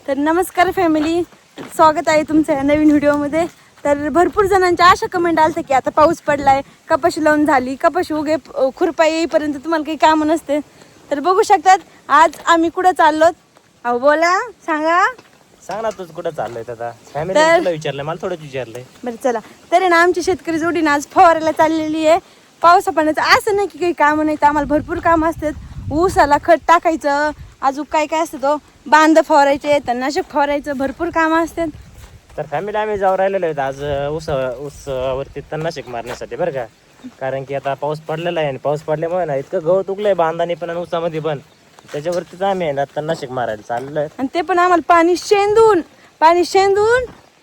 तर नमस्कार फॅमिली, स्वागत आहे तुमचं या नवीन व्हिडिओमध्ये. तर भरपूर जणांच्या अशा कमेंट आलते की आता पाऊस पडलाय, कपाशी लावून झाली, कपाशी उगे खुरपा येईपर्यंत तुम्हाला काही कामं नसते. तर बघू शकतात आज आम्ही कुठं चाललो. अहो बोला, सांगा. सांग ना तूच कुठं चाललंय आता. फॅमिली तुला विचारलंय, मला थोडंच विचारलंय. बरं चला. तर आहे ना आमची शेतकरी जोडी ना आज फवारायला चाललेली आहे. पावसा पाण्याचं असं नाही की काही कामं नाही, तर आम्हाला भरपूर कामं असतात. ऊसाला खत टाकायचं, अजून काय काय असतं तो बांध फवारायचे, तणनाशक फवारायचं, भरपूर कामं असतात. तर फॅमिली आम्ही जाऊ राहिलेलो आहेत आज ऊसावरती तणनाशक मारण्यासाठी बरं का. कारण की आता पाऊस पडलेला आहे आणि पाऊस पडल्यामुळे ना इतकं गवत उगलंय बांधाने पण आणि ऊसामध्ये पण. त्याच्यावरतीच आम्ही आहे ना तणनाशक मारायला चाललोय. आणि ते पण आम्हाला पाणी शेंदून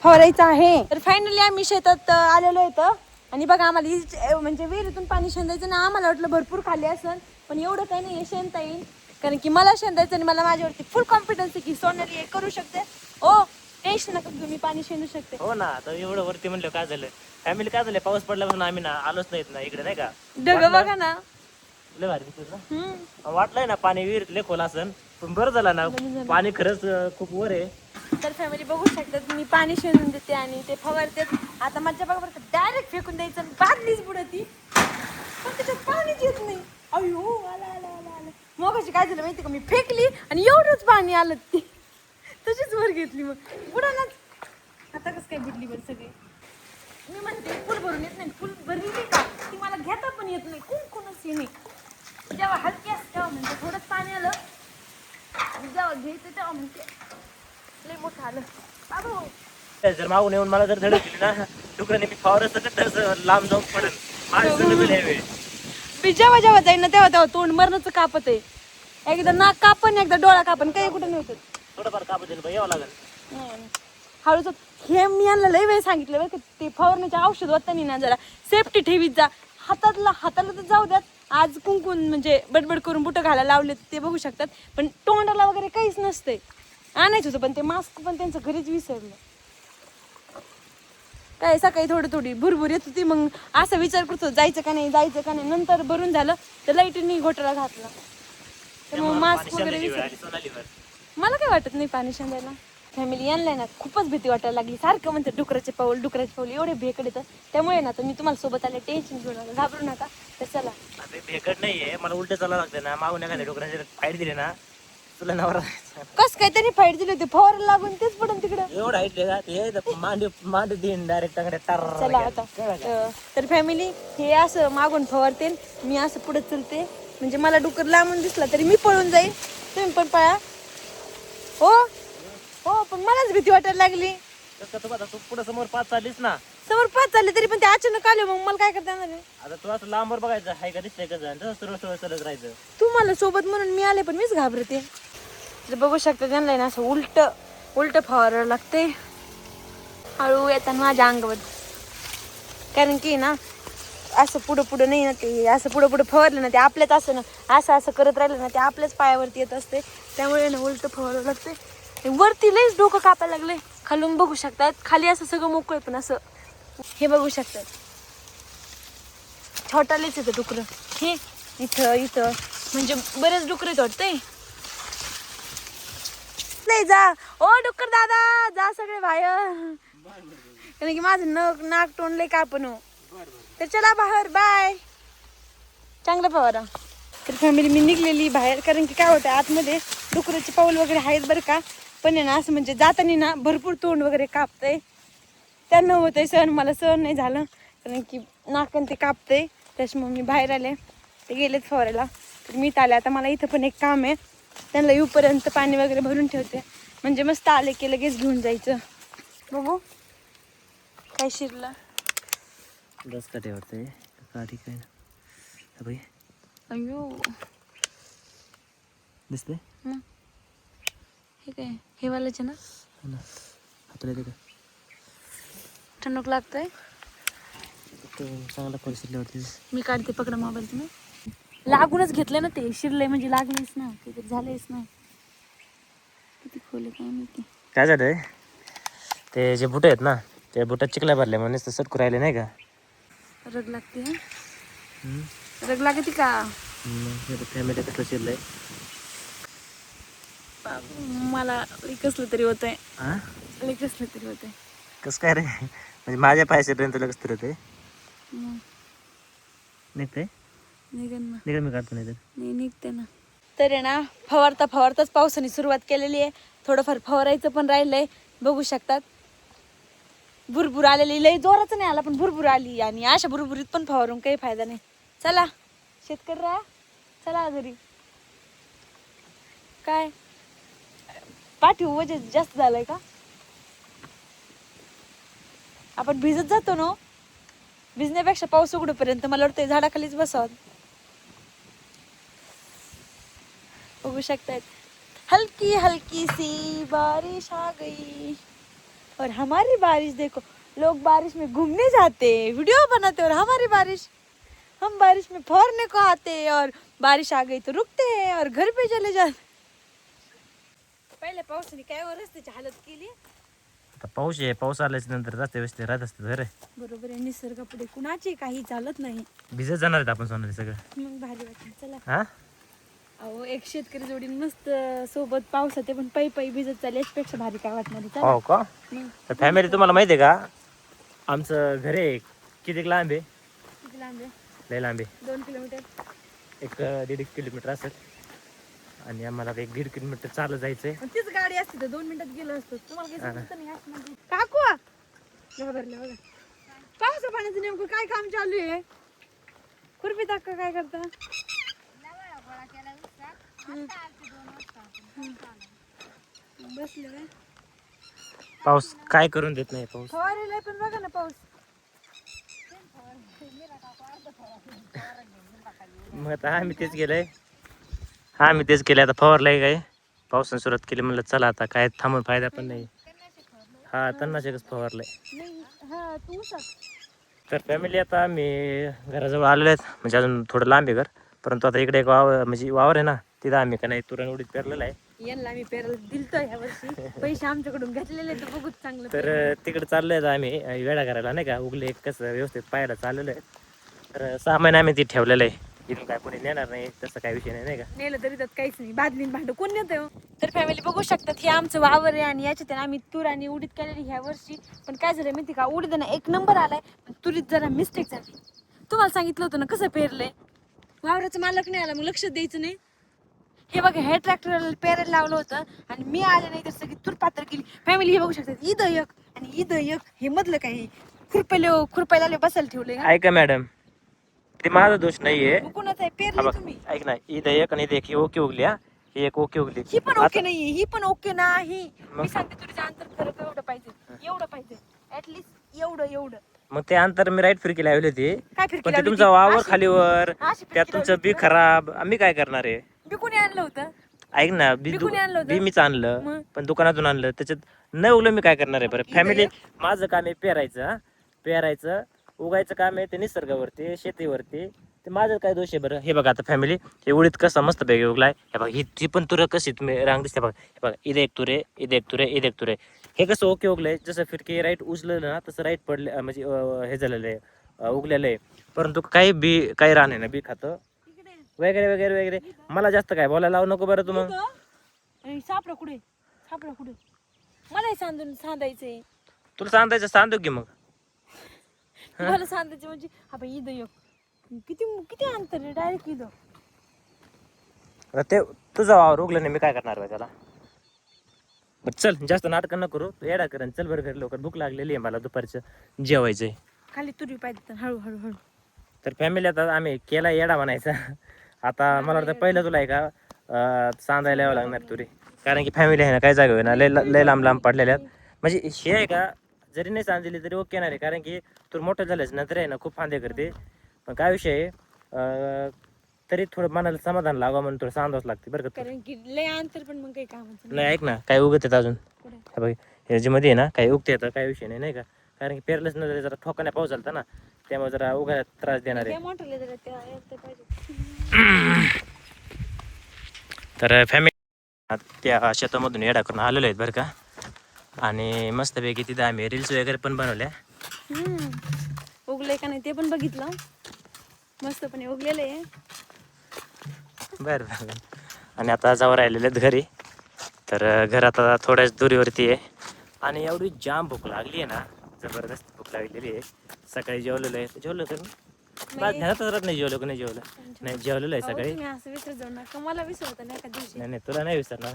फवारायचं आहे. तर फायनली आम्ही शेतात आलेलो आहे. आणि बघा आम्हाला म्हणजे विहिरीतून पाणी शेंदायचं ना, आम्हाला वाटलं भरपूर खाली असेल, पण एवढं काही नाही, शेंदता येईल. कारण की मला शेंदायचं आणि मला माझ्यावरती फुल कॉन्फिडन्स आहे की सोनाली हे करू शकते. ओ टेन्शन नका घेऊ, मी पाणी शेंदू शकते. हो ना, आता एवढं वरती म्हणलं काय झालं फॅमिली, काय झालं पाऊस पडल्यापासून आम्ही ना आलोच नाहीत ना इकडे, नाही का. ढग बघा ना, लय भारी दिसतोय ना. वाटलंय ना पाणी विहिरीत लय खोल असेल, पण बरं झालं ना, पाणी खरंच खूप वर आहे. तर फॅमिली बघू शकतात मी पाणी शेंदून देते आणि ते फवारते. आता माझ्या बघा बरं डायरेक्ट फेकून द्यायचं आणि बादलीच बुडती, पण त्याच्यात पाणीच येत नाही. अयो आला आला आला आला. मग अशी काय झालं माहिती का, मी फेकली आणि एवढंच पाणी आलं, ती तशीच वर घेतली, मग बुडानाच. आता कसं काय बुडली बरं सगळे. मी म्हणते फुल भरून येत नाही, फुल भरली नाही का ती मला घेता पण येत नाही, कोणच हे नाही. जेव्हा हलकी असते तेव्हा म्हणजे थोडंच पाणी आलं, आणि जेव्हा घ्यायचं तेव्हा म्हणते लय मोठं आलं. बाबा जर मागून येऊन मला जर धडक दिली ना डुकराने, मी फावर तर लांब जाऊन पडेल. माझं सगळं यावेळी मी जेव्हा जेव्हा जाईन ना तेव्हा तेव्हा तोंड मरणाचं कापत आहे. एकदा नाक कापण, एकदा डोळा कापण, काही कुठं नव्हतं. थोडंफार कापू दिलं यावं लागेल. हळूच हे मी यांना लय वेळ सांगितलं बरं, ते फवारण्याचे औषध होताना ना जरा सेफ्टी ठेवीत जा. हाताला तर जाऊ द्यात. आज कुंकून म्हणजे बडबड करून बुटं घालायला लावले, ते बघू शकतात. पण तोंडाला वगैरे काहीच नसतंय. आणायचं होतं पण ते मास्क पण त्यांचं घरीच विसरलं. काय सकाळी थोडी भुरभुर येत होती, मग असा विचार करतो जायचं का नाही. नंतर भरून झालं तर लाईटीने घोटाळा घातला, तर मग मास्क वगैरे विसरलं. मला काय वाटत नाही पाणी शेंदायला. फॅमिली यांना ना खूपच भीती वाटायला लागली. सारखं म्हणते डुकराचे पाऊल एवढे भेकड येतं. त्यामुळे ना तर मी तुम्हाला सोबत आले, टेन्शन घेऊ नका, घाबरू नका. तर चला. भेकड नाहीये, मला उलट चालावं लागतं ना. मागून एखाद्या डुकराने फाईट दिली ना, तुला नवरा कस काय त्यांनी फाईट दिली होती, फवारायला लागून तेच पडून तिकडं. एवढं हाईट का ते मांडी देईन डायरेक्ट टांगड्या टार. चला आता. तर फॅमिली हे असं मागून फवारते, मी असं पुढे चलते, म्हणजे मला डुकर लांबून दिसला तरी मी पळून जाईल, तुम्ही पण पळा. हो पण मलाच भीती वाटायला लागली. तू पुढे समोर 5 चाललीस ना, समोर 5 चालले तरी पण ते अचानक आले, मग मला काय करता येणार आहे. आता तू असं लांबवर बघायचं हाय का दिसतंय का, तसं सरळ चालत राहायचं. तुम्हाला सोबत म्हणून मी आले, पण मीच घाबरते. तर बघू शकता त्यांना ना असं उलट फवारायला लागते हळू येताना माझ्या अंगावर. कारण की ना असं पुढं नाही ना, ते असं पुढं फवारलं ना ते आपल्याच असं ना असं करत राहिलं ना ते आपल्याच पायावरती येत असते. त्यामुळे ना उलट फवारावं लागते. वरती लईच डोकं कापायला लागले. खालून बघू शकतात, खाली असं सगळं मोकळं, पण असं हे बघू शकतात छोटालेच येतं डुकरं. हे इथं म्हणजे बरेच डुकरे वाटतंय. नाही जा ओ डुक्कर दादा, जा सगळे बाहेर, कारण की माझं नाक तोंड लय कापण हो. तर चला बाहेर, बाय. चांगलं फवारा. तर फॅमिली मी निघलेली बाहेर, कारण की काय होतं आतमध्ये डुकराचे पाऊल वगैरे आहेत बरं का, पण आहे ना असं म्हणजे जाताना ना भरपूर तोंड वगैरे कापतंय. त्यांना होतंय सहन, मला सहन नाही झालं, कारण की नाकन ते कापतंय. त्याच्यामुळे मी बाहेर आले, ते गेलेत फवारायला. तर मी आले. आता मला इथं पण एक काम आहे, त्यांना येऊपर्यंत पाणी वगैरे भरून ठेवते, म्हणजे मस्त आले की लगेच घेऊन जायचं. बघू काय शिरलं. बस का ठेवते काठी काय ना, अयो दिसते हे काय, हे वालाचे ना हाताला का थंडक लागतंय. चांगला परिस्थितीवरती मी काढते, पकडा मोबाईल तुम्ही. लागूनच घेतलं ना ते, शिरलंय म्हणजे लागलेच ना, ते झालंयच ना. किती खोले काय माहिती. काय झालंय, ते जे बुट आहेत ना, ते बुटात चिखला भरले म्हणून सटकू राहिले नाही का. रग लागते, रग लागते का. फॅमिली कसं शिरलंय. मला कसलं तरी होतंय, हा कसलं तरी होतंय. कसं काय रे? म्हणजे माझ्या पायापर्यंत तुला कसं तर निघते निघन ना, निघ मी काढतो नाही तर. नाही निघते ना. तर आहे ना, फवारताच पावसाने सुरुवात केलेली आहे. थोडंफार फवारायचं पण राहिलंय, बघू शकतात. भुरभुर आलेली, लई जोराचं नाही आला पण भुरभुर आली, आणि अशा भुरभुरीत पण फवारून काही फायदा नाही. चला शेतकरी राहा, चला घरी. काय पाठीव वजन जास्त झालंय का? आपण भिजत जातो ना, भिजण्यापेक्षा पाऊस उघडूपर्यंत मला वाटतं झाडाखालीच बसावं. बघू शकतायत, हल्की हल्की सी बारिश आ गई और हमारी बारिश देखो. लोग बारिश में घूमने जाते, वीडियो बनाते, और हमारी बारिश, हम बारिश में फौरने को आते और बारिश आ गई तो रुकते हैं और घर पे चले जाते. पहिले पावसाने काय वर रस्त्याची हालत केली. आता पाऊस आहे, पाऊस आल्याच्या नंतर रस्ते व्यस्ते राहत असते बरं. बरोबर आहे, निसर्गापुढे कुणाची काही चालत नाही. भिजत जाणार आहेत आपण सोनाली सगळं. मग भारी वाटतं. चला. हा अहो, एक शेतकरी जोडी मस्त सोबत पावसात पण पै भिजत चालले, याच्यापेक्षा भारी काय वाटणार आहे. चला. हो का? मग तर फॅमिली तुम्हाला माहिती आहे का, आमचं घर आहे किती लांब आहे? किती लांब आहे? लय लांब आहे. 2 किलोमीटर. एक 1.5 किलोमीटर असेल, आणि आम्हाला 1.5 किलोमीटर चालत जायचंय. तीच गाडी असते तर 2 मिनिटात गेलो असतो. तुम्हाला काही समजत नाही असं म्हणजे. काकू घाबरले बघा. पावसा पाण्याचं नेमकं काय काम चालू आहे? खुरपी टाका काय करता? बसले काय? पाऊस काय करून देत नाही पाऊस. फवारेला पण बघा ना पाऊस. मग आता आम्ही तेच केलंय. आम्ही तेच केलंय, आता फवारलंय काय, पावसाने सुरुवात केली, म्हणलं चला आता काय थांबून फायदा पण नाही. हा तणनाशकच फवारलंय. नाही, हा तू सांग. तर फॅमिली आता आम्ही घराजवळ आलेलो आहेत, म्हणजे अजून थोडं लांब आहे घर, परंतु आता इकडे एक वावर आहे ना, तिथं आम्ही का नाही तुरण उडीत पेरलेलं आहे. यांना आम्ही पेरायला दिलतोय ह्या वर्षी, पैसे आमच्याकडून घेतलेले तर बघूच चांगलं. तर तिकडे चाललोय आता आम्ही वेळा करायला, नाही का, उगले कसं व्यवस्थित पाहायला चाललेलं आहे. तर 6 महिने आम्ही ती ठेवलेलं आहे, इथून काय कोणी नेणार नाही, तसं काही विषय नाही, नाही का. नेलं तरी त्यात काहीच नाही, बादलीन भांड कोण नेतं. तर फॅमिली बघू शकतात, हे आमचं वावर आहे, आणि याच्यात आम्ही तूर आणि उडीद केलेली ह्या वर्षी. पण काय झालं माहिती का, उडीद ना 1 नंबर आलाय, पण तुरीत जरा मिस्टेक झाली. तुम्हाला सांगितलं होतं ना कसं पेरलंय. वावराचं मालक नाही आला, मग लक्ष द्यायचं नाही. हे बघा, हे ट्रॅक्टरला पेरायला लावलं होतं, आणि मी आले नाही तर सगळी तूर पात्र केली. फॅमिली हे बघू शकतात, ईद एक आणि ईद एक, हे मधलं काय खुरपायला बसायला ठेवले. ऐका मॅडम, ते माझा दोष नाहीये. कोणाचं आहे पेरली तुम्ही? ऐक ना, इथं एक आणि एक ही ओके उगली. हा, ही एक ओके उगली. ही पण ओके नाहीये, ही पण ओके नाही. मी सांगते तुझं अंतर फरक एवढं पाहिजे ऍटलीस्ट एवढं. मग ते अंतर मी राईट फिरकी लावली होती, काय फिरकी पण ते लावली तुमचा होती? वावर अशी- खालीवर, अशी फिरकी त्यात तुमचं लावली बी होती का? खराब, आम्ही काय करणार आहे. मी कोणी आणलं होतं? ऐक ना, बी बी कोणी आणलं होतं? बी मीच आणलं, मग? पण दुकानातून आणलं, त्याच्यात न उगलं मी काय करणार आहे बरं. इथं फॅमिली माझं काम आहे पेरायचं. हा, पेरायचं उगायचं काम आहे ते निसर्गावरती, शेतीवरती. ते माझं काय दोष आहे बरं. हे बघा आता फॅमिली, हे उडीद कसा मस्त पैकी उगलाय. हे बघा, ही पण तुरं कशी तुम्ही रांग दिसते बघा. हे बघा, इथे एक तुरे, इथे एक तुरे, इथे एक तुरे. हे कसं ओके उगलंय, जसं फिरकी राईट उचलं ना तसं राईट पडले, म्हणजे हे झालेलं आहे, उगलेलं आहे. परंतु काही राहणे ना बी खातं वगैरे वगैरे वगैरे. मला जास्त काय बोलायला लावू नको बरं. तुम्ही आणि सापडा कुठे मलाही सांदायचंय. तुला सांगायचं सांगतो की मग. मला सांगायचं म्हणजे आपण ईद एक किती अंतर आहे डायरेक्ट ईद. आता ते तुझा वावर उगलं नाही, मी काय करणार बा त्याला. बरं चल, जास्त नाटकं न करू, तू येडा कर, चल बरं घरी लवकर, भूक लागलेली आहे मला, दुपारचं जेवायचंय. खाली तुरी पाहिजे हळू. तर फॅमिली आता आम्ही केला येडा म्हणायचा. आता मला वाटतं पहिलं तुला आहे का सांदायला यावं लागणार तुरी, कारण की फॅमिली आहे ना काय जागा ना लय लांब पडलेल्या आहेत. म्हणजे हे आहे का, जरी नाही सांगितली तरी ओके नाही, कारण की तूर मोठं झालंच नंतर आहे ना खूप फांदे करते. पण काय विषय आहे, तरी थोडं मनाला समाधान लावा म्हणून थोडं सांगावंच लागते बरं का. कारण की लय अंतर पण मग काही कामाचं नाही, ऐक ना, काही उगत येत अजून. कुठे? हे बघ, ह्याच्यामध्ये आहे ना काही उगते येतं, काही विषय नाही, नाही का. कारण की पेरलंच नंतर जरा ठोकाने पाऊस झालता ना, त्यामुळे जरा उगाच त्रास देणार आहे. तर फॅमिली त्या शेतामधून येडा करून आलेलो आहेत बरं का, आणि मस्तपैकी तिथं आम्ही रील्स वगैरे पण बनवल्या. उगलंय का नाही ते पण बघितलं, मस्तपणे उगलेलं आहे. बरं. आणि आता जाऊ राहिलेले आहेत घरी. तर घरात आता थोड्याच दुरीवरती आहे आणि एवढी जाम भूक लागली आहे ना, जबरदस्त भूक लागलेली आहे. सकाळी जेवलेलो आहे. जेवलो तर माझ्या ध्यानातच राहत नाही जेवलो की नाही जेवलं. नाही जेवलेलो आहे सकाळी. तुम्ही असं विसरत जाऊ नका, मला विसरत नाही एका दिवशी नाही नाही तुला नाही विसरणार.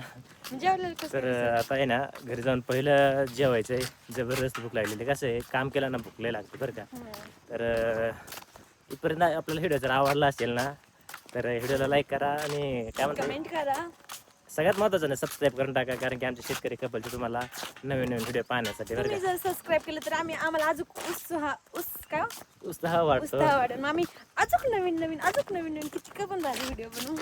जेवलेलं कसं तर आता आहे ना घरी जाऊन पहिलं जेवायचं आहे. जबरदस्त भूक लागलेली. कसं आहे काम केलं ना भूक लई लागते बरं का. तर इथपर्यंत आपल्याला व्हिडिओ जर आवडला असेल ना तर व्हिडिओला लाईक करा आणि काय म्हणतात कमेंट करा. सगळ्यात महत्त्वाचं नाही सबस्क्राईब करून टाका, कारण की आमचे शेतकरी कपलचे तुम्हाला नवीन नवीन व्हिडिओ पाहण्यासाठी बरं तुम्ही का जर सबस्क्राईब केलं तर आम्हाला अजून उत्साह वाटतो. उत्साह वाटेल. मग आम्ही अजून नवीन नवीन किती पण झाले व्हिडिओ बनवू.